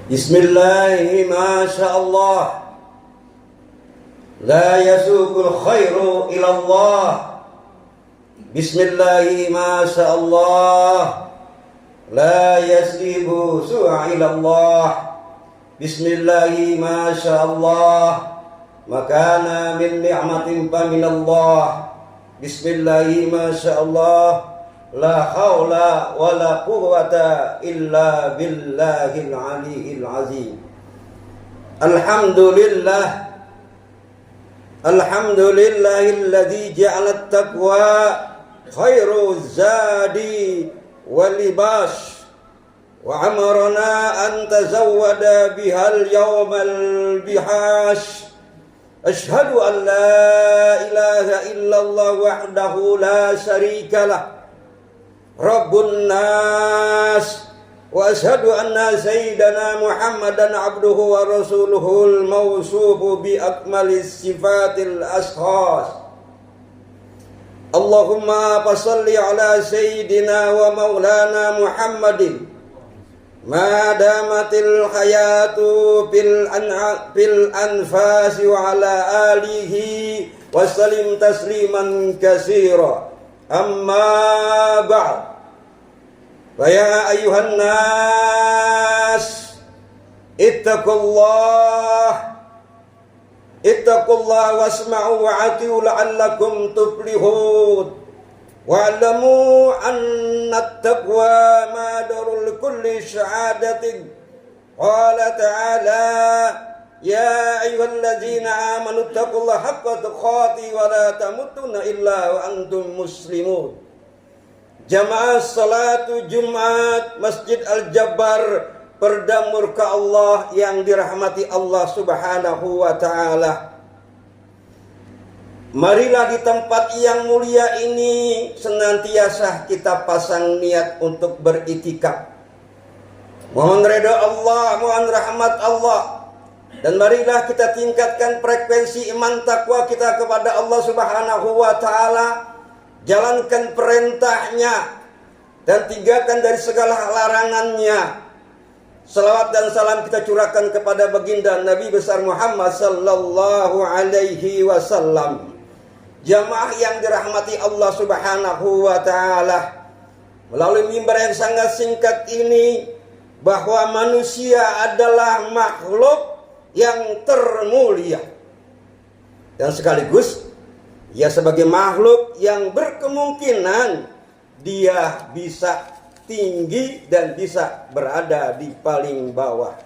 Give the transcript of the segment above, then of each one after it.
Bismillah, masya Allah. La yasukul khairu ilallah. Bismillah, masya Allah. La yasibu su'a ilallah. Bismillah, masya Allah. Makana min ni'matin fa minallah. Bismillah, masya Allah. La haula wa la quwwata illa billahil aliyyil azim. Alhamdulillah. Alhamdulillahilladzi ja'ala at-taqwa khairu zadi wal libas wa amarna an tazawwada bihal yawmal bihash. Ashhadu an la ilaha illallah wahdahu la syarika lah Rabbun nas wa ashhadu anna sayyidana Muhammadan abduhu wa rasuluhul mawsufu bi akmalis sifatil ashas. Allahumma fasalli ala sayyidina wa maulana Muhammadin ma damatil hayatu fil anfasi wa ala alihi wa sallim tasliman katsira. Amma ba'd. Fa ya ayyuhan nas ittaqullah wasma'u wa ati'u la'allakum tuflihun. Wa'lamu anna at-taqwa madarul kulli syahadatin. Qala ta'ala ya ayyuhalladzina amanu taqullaha haqqa tuqatih wa la tamutunna illa wa antum muslimun. Jamaah salatu Jumat Masjid Al-Jabbar, perda murka Allah yang dirahmati Allah Subhanahu wa taala. Marilah di tempat yang mulia ini senantiasa kita pasang niat untuk beriktikaf. Mohon redha Allah, mohon rahmat Allah. Dan marilah kita tingkatkan frekuensi iman takwa kita kepada Allah Subhanahu wa taala. Jalankan perintahnya dan tinggalkan dari segala larangannya. Salawat dan salam kita curahkan kepada baginda Nabi besar Muhammad sallallahu alaihi wasallam. Jamaah yang dirahmati Allah Subhanahu wa taala, melalui mimbar yang sangat singkat ini, bahwa manusia adalah makhluk yang termulia, dan sekaligus ia sebagai makhluk yang berkemungkinan dia bisa tinggi dan bisa berada di paling bawah.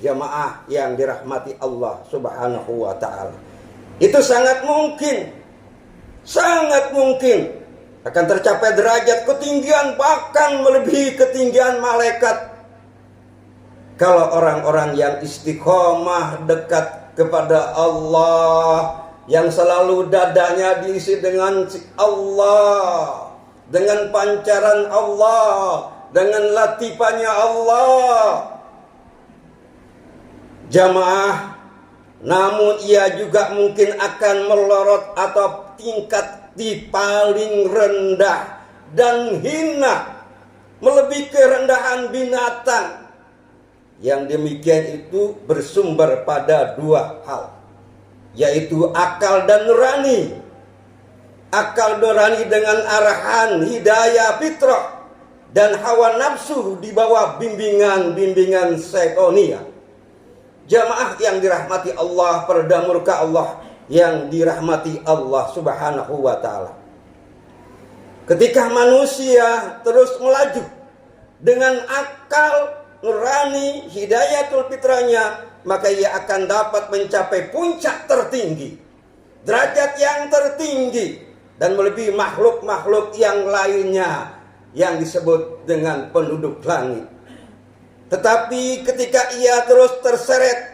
Jamaah yang dirahmati Allah Subhanahu wa taala, itu sangat mungkin akan tercapai derajat ketinggian bahkan melebihi ketinggian malaikat kalau orang-orang yang istiqomah dekat kepada Allah, yang selalu dadanya diisi dengan Allah, dengan pancaran Allah, dengan latifahnya Allah. Jamaah, namun ia juga mungkin akan melorot atau tingkat di paling rendah dan hina, melebihi kerendahan binatang. Yang demikian itu bersumber pada dua hal, yaitu akal dan nurani. Akal nurani dengan arahan hidayah fitrah, dan hawa nafsu di bawah bimbingan syaitonia. Jamaah yang dirahmati Allah, perda murka Allah yang dirahmati Allah Subhanahu wa taala. Ketika manusia terus melaju dengan akal nurani hidayatul fitrahnya, maka ia akan dapat mencapai puncak tertinggi, derajat yang tertinggi, dan melebihi makhluk-makhluk yang lainnya yang disebut dengan penduduk langit. Tetapi ketika ia terus terseret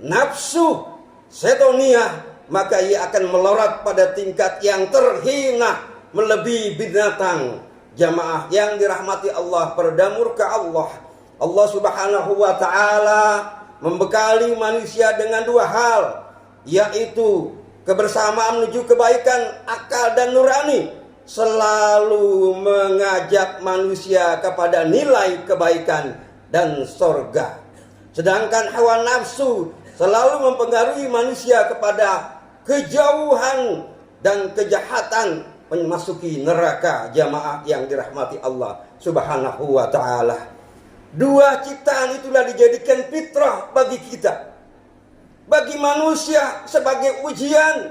nafsu syaitonia, maka ia akan melorot pada tingkat yang terhina, melebihi binatang. Jamaah yang dirahmati Allah, perda murka Allah, Allah Subhanahu wa taala membekali manusia dengan dua hal, yaitu kebersamaan menuju kebaikan, akal dan nurani, selalu mengajak manusia kepada nilai kebaikan dan sorga. Sedangkan hawa nafsu selalu mempengaruhi manusia kepada kejauhan dan kejahatan memasuki neraka. Jamaah yang dirahmati Allah Subhanahu wa ta'ala. Dua ciptaan itulah dijadikan fitrah bagi kita, bagi manusia sebagai ujian.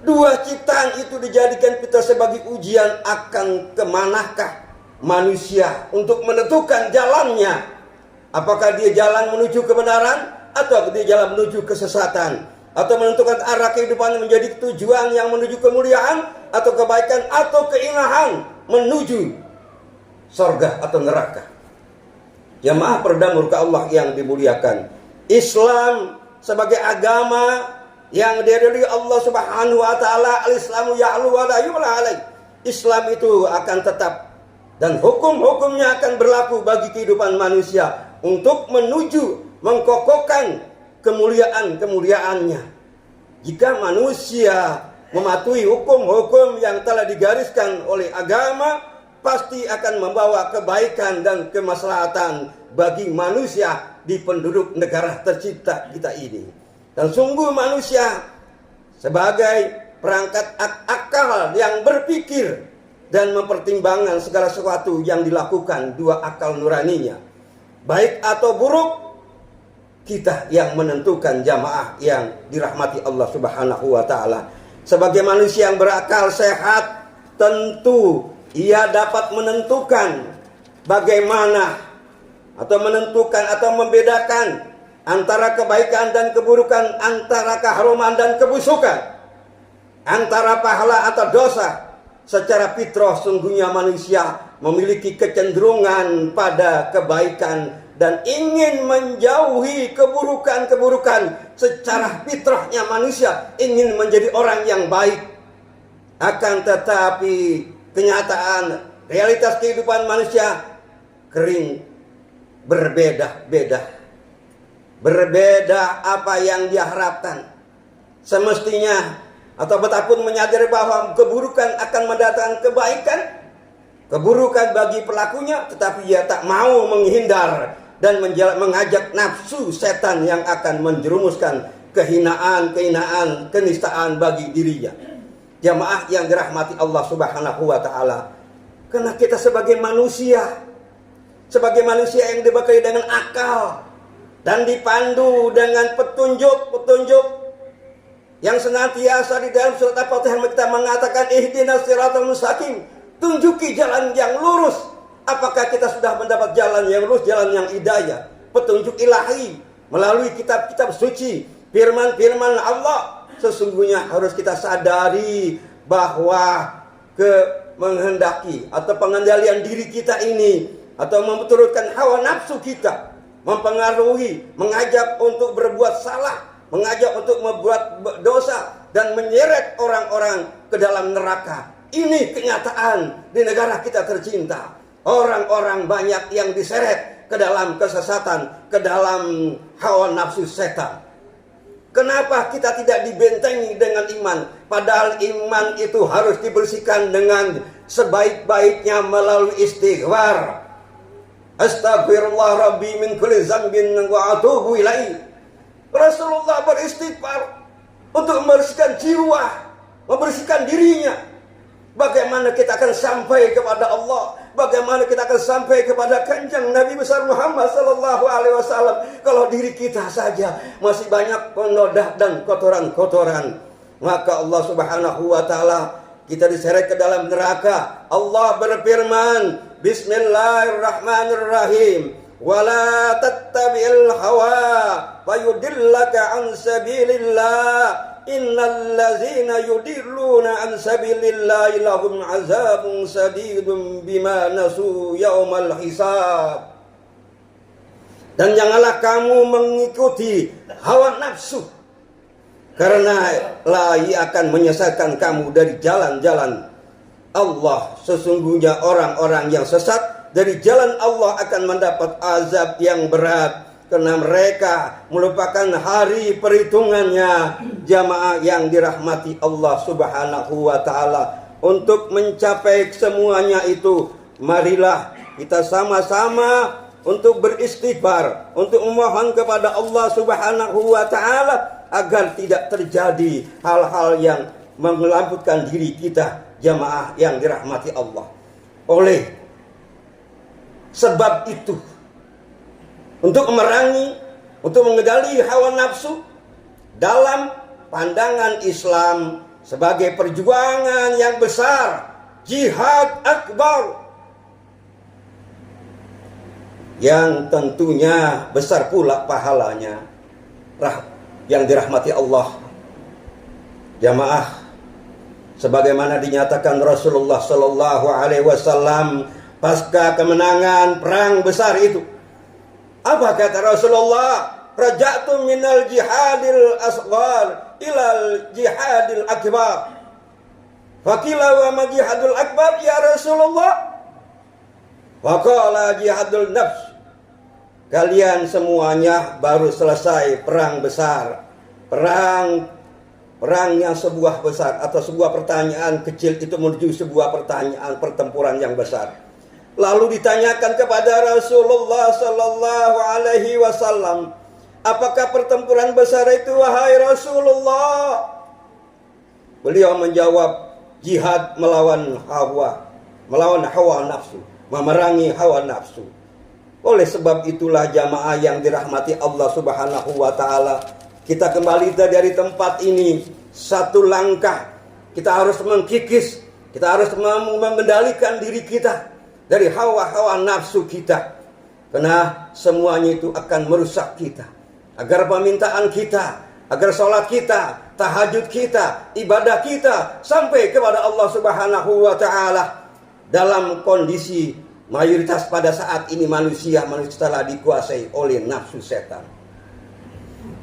Dua ciptaan itu dijadikan fitrah sebagai ujian akan kemanakah manusia untuk menentukan jalannya. Apakah dia jalan menuju kebenaran atau dia jalan menuju kesesatan, atau menentukan arah kehidupan menjadi tujuan yang menuju kemuliaan atau kebaikan atau keinahan menuju surga atau neraka. Jamaah peredam murka Allah yang dimuliakan, Islam sebagai agama yang diridhoi Allah Subhanahu wa taala, al-Islamu ya'lu wa la yu'la alaih. Islam itu akan tetap dan hukum-hukumnya akan berlaku bagi kehidupan manusia untuk menuju mengkokohkan kemuliaan-kemuliaannya. Jika manusia mematuhi hukum-hukum yang telah digariskan oleh agama, pasti akan membawa kebaikan dan kemaslahatan bagi manusia di penduduk negara tercipta kita ini. Dan sungguh manusia sebagai perangkat akal yang berpikir dan mempertimbangkan segala sesuatu yang dilakukan dua akal nuraninya, baik atau buruk, kita yang menentukan. Jamaah yang dirahmati Allah Subhanahu wa ta'ala. Sebagai manusia yang berakal sehat, tentu ia dapat menentukan bagaimana atau menentukan atau membedakan antara kebaikan dan keburukan, antara keharuman dan kebusukan, antara pahala atau dosa. Secara fitrah sungguhnya manusia memiliki kecenderungan pada kebaikan dan ingin menjauhi keburukan-keburukan. Secara fitrahnya manusia ingin menjadi orang yang baik. Akan tetapi kenyataan realitas kehidupan manusia kering berbeda-beda. Berbeda apa yang diharapkan. Semestinya atau betapun menyadari bahwa keburukan akan mendatangkan kebaikan, keburukan bagi pelakunya, tetapi ia tak mau menghindar dan mengajak nafsu setan yang akan menjerumuskan kehinaan, kenistaan bagi dirinya. Jamaah yang dirahmati Allah Subhanahu wa ta'ala, karena kita sebagai manusia yang dibekali dengan akal dan dipandu dengan petunjuk-petunjuk yang senantiasa di dalam surat Al-Fatihah kita mengatakan ihdinas siratal mustaqim, tunjuki jalan yang lurus. Apakah kita sudah mendapat jalan yang lurus, jalan yang hidayah, petunjuk ilahi melalui kitab-kitab suci, firman-firman Allah? Sesungguhnya harus kita sadari bahwa menghendaki atau pengendalian diri kita ini atau memperturutkan hawa nafsu kita mempengaruhi, mengajak untuk berbuat salah, mengajak untuk membuat dosa dan menyeret orang-orang ke dalam neraka. Ini kenyataan di negara kita tercinta. Orang-orang banyak yang diseret ke dalam kesesatan, ke dalam hawa nafsu setan. Kenapa kita tidak dibentengi dengan iman? Padahal iman itu harus dibersihkan dengan sebaik-baiknya melalui istighfar. Astaghfirullah Rabbi min kulli dzambin wa atubu ilaihi. Rasulullah beristighfar untuk membersihkan jiwa, membersihkan dirinya. Bagaimana kita akan sampai kepada Allah? Bagaimana kita akan sampai kepada kanjeng Nabi besar Muhammad sallallahu alaihi wasallam kalau diri kita saja masih banyak penodah dan kotoran-kotoran? Maka Allah Subhanahu wa taala kita diseret ke dalam neraka. Allah berfirman, Bismillahirrahmanirrahim. Wala tattabi'il hawa fayudillaka an sabilillah innal ladzina yudilluna an sabilillah lahum azabun sadidun bima nasu yaumal hisab. Dan janganlah kamu mengikuti hawa nafsu, karena ia akan menyesatkan kamu dari jalan-jalan Allah. Sesungguhnya orang-orang yang sesat dari jalan Allah akan mendapat azab yang berat, karena mereka melupakan hari perhitungannya. Jamaah yang dirahmati Allah Subhanahu wa ta'ala, untuk mencapai semuanya itu, marilah kita sama-sama untuk beristighfar, untuk memohon kepada Allah Subhanahu wa taala agar tidak terjadi hal-hal yang melambutkan diri kita, jamaah yang dirahmati Allah. Oleh sebab itu, untuk memerangi, untuk mengendali hawa nafsu dalam pandangan Islam sebagai perjuangan yang besar, jihad akbar, yang tentunya besar pula pahalanya, yang dirahmati Allah. Jamaah, sebagaimana dinyatakan Rasulullah Sallallahu Alaihi Wasallam pasca kemenangan perang besar itu, apa kata Rasulullah? Raja'tu minal jihadil asghar ilal jihadil akbar. Faqila wa ma jihadul akbar ya Rasulullah? Faqala jihadul nafs. Kalian semuanya baru selesai perang besar. Perang yang sebuah besar atau sebuah pertanyaan kecil itu menuju sebuah pertempuran yang besar. Lalu ditanyakan kepada Rasulullah Sallallahu Alaihi Wasallam, apakah pertempuran besar itu wahai Rasulullah? Beliau menjawab, jihad melawan hawa nafsu, memerangi hawa nafsu. Oleh sebab itulah jamaah yang dirahmati Allah Subhanahu wa taala, kita kembali dari tempat ini satu langkah. Kita harus mengkikis, kita harus mengendalikan diri kita dari hawa nafsu kita. Karena semuanya itu akan merusak kita. Agar permintaan kita, agar sholat kita, tahajud kita, ibadah kita sampai kepada Allah Subhanahu wa taala dalam kondisi mayoritas pada saat ini manusia telah dikuasai oleh nafsu setan.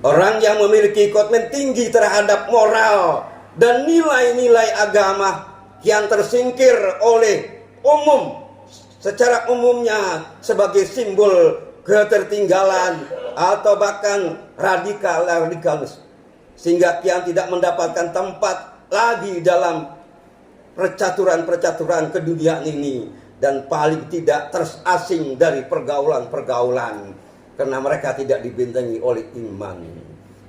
Orang yang memiliki komitmen tinggi terhadap moral dan nilai-nilai agama yang tersingkir oleh secara umumnya sebagai simbol ketertinggalan atau bahkan radikalis, sehingga kian tidak mendapatkan tempat lagi dalam percaturan keduniaan ini, dan paling tidak terasing dari pergaulan karena mereka tidak dibentengi oleh iman.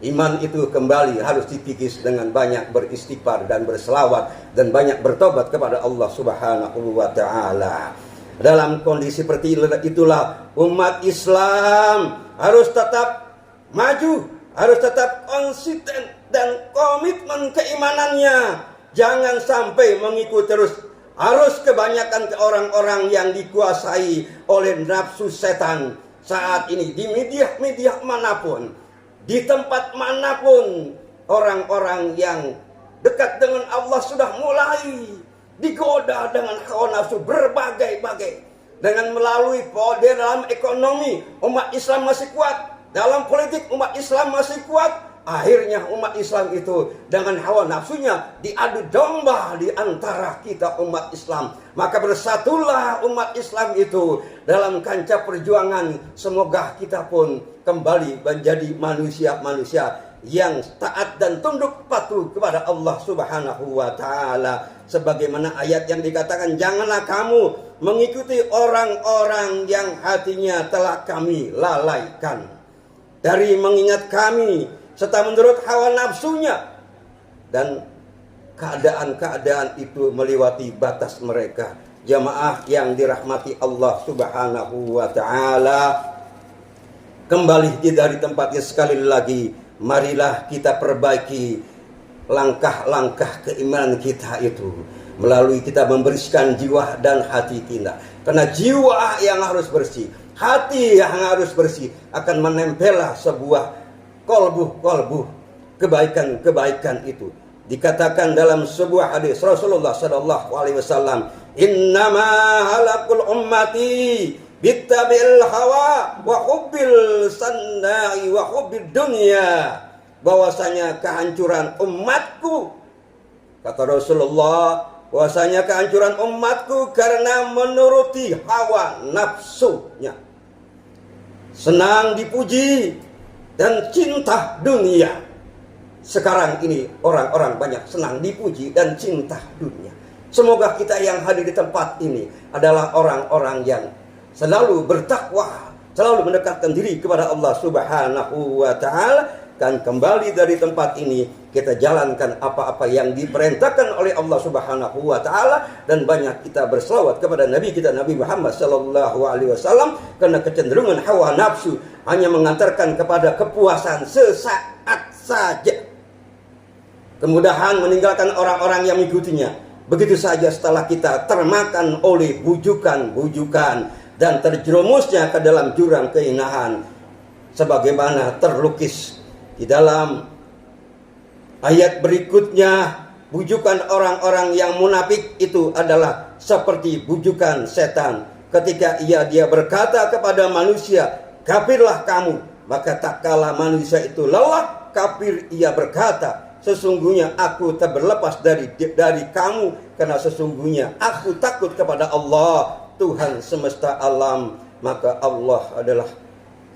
Iman itu kembali harus dikikis dengan banyak beristighfar dan berselawat dan banyak bertobat kepada Allah Subhanahu wa taala. Dalam kondisi seperti itulah umat Islam harus tetap maju, harus tetap konsisten dan komitmen keimanannya. Jangan sampai mengikut terus arus kebanyakan ke orang-orang yang dikuasai oleh nafsu setan saat ini di media manapun, di tempat manapun. Orang-orang yang dekat dengan Allah sudah mulai digoda dengan hawa nafsu berbagai-bagai. Dengan melalui dalam ekonomi umat Islam masih kuat, dalam politik umat Islam masih kuat. Akhirnya umat Islam itu dengan hawa nafsunya diadu domba di antara kita umat Islam. Maka bersatulah umat Islam itu dalam kancah perjuangan. Semoga kita pun kembali menjadi manusia-manusia yang taat dan tunduk patuh kepada Allah Subhanahu wa taala. Sebagaimana ayat yang dikatakan, janganlah kamu mengikuti orang-orang yang hatinya telah kami lalaikan dari mengingat kami, serta menurut hawa nafsunya, dan keadaan-keadaan itu melewati batas mereka. Jamaah yang dirahmati Allah Subhanahu wa taala, kembali dari tempatnya sekali lagi, marilah kita perbaiki langkah-langkah keimanan kita itu melalui kita membersihkan jiwa dan hati kita. Karena jiwa yang harus bersih, hati yang harus bersih, akan menempellah sebuah kolbu kebaikan itu. Dikatakan dalam sebuah hadis Rasulullah sallallahu alaihi wasallam, innama halakul ummati bittabil hawa wa hubbil sanai wa hubbid dunya. Bahwasanya kehancuran umatku, kata Rasulullah, bahwasanya kehancuran umatku karena menuruti hawa nafsunya, senang dipuji dan cinta dunia. Sekarang ini orang-orang banyak senang dipuji dan cinta dunia. Semoga kita yang hadir di tempat ini adalah orang-orang yang selalu bertakwa, selalu mendekatkan diri kepada Allah Subhanahu wa taala. Dan kembali dari tempat ini kita jalankan apa-apa yang diperintahkan oleh Allah Subhanahu wa taala, dan banyak kita berselawat kepada Nabi kita Nabi Muhammad sallallahu alaihi wasallam, karena kecenderungan hawa nafsu hanya mengantarkan kepada kepuasan sesaat saja. Kemudahan meninggalkan orang-orang yang mengikutinya. Begitu saja setelah kita termakan oleh bujukan-bujukan dan terjerumusnya ke dalam jurang kehinahan, sebagaimana terlukis di dalam ayat berikutnya. Bujukan orang-orang yang munafik itu adalah seperti bujukan setan. Ketika dia berkata kepada manusia, kafirlah kamu, maka tak kala manusia itu lelah kafir, ia berkata, sesungguhnya aku tak berlepas dari kamu, karena sesungguhnya aku takut kepada Allah, Tuhan semesta alam. Maka Allah adalah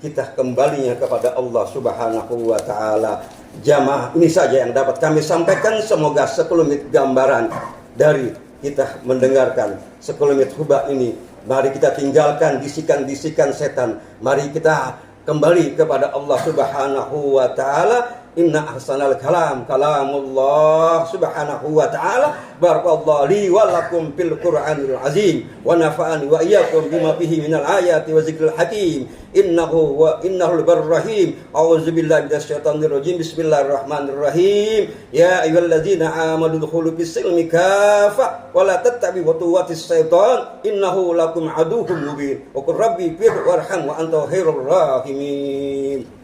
kita kembalinya kepada Allah Subhanahu wa taala. Jamaah, ini saja yang dapat kami sampaikan. Semoga sekelumit gambaran dari kita mendengarkan sekelumit khutbah ini. Mari kita tinggalkan bisikan-bisikan setan. Mari kita kembali kepada Allah Subhanahu wa taala. Inna ahsanal kalam kalamullah subhanahu wa ta'ala. Barakallahu li wa lakum fil Qur'anil azim, wa nafa'ani wa iyyakum bima fihi minal ayati wa zikril hakim. Innahul barrahim. A'udzu billahi minasyaitonir rajim. Bismillahirrahmanirrahim. Ya ayyuhalladzina amanu dkhulu fis silmi kafah wa la tattabi'u khutuwatis syaitan innahu lakum aduwwun mubin. Wa qur rabbi fir warham wa anta khairur rahimin.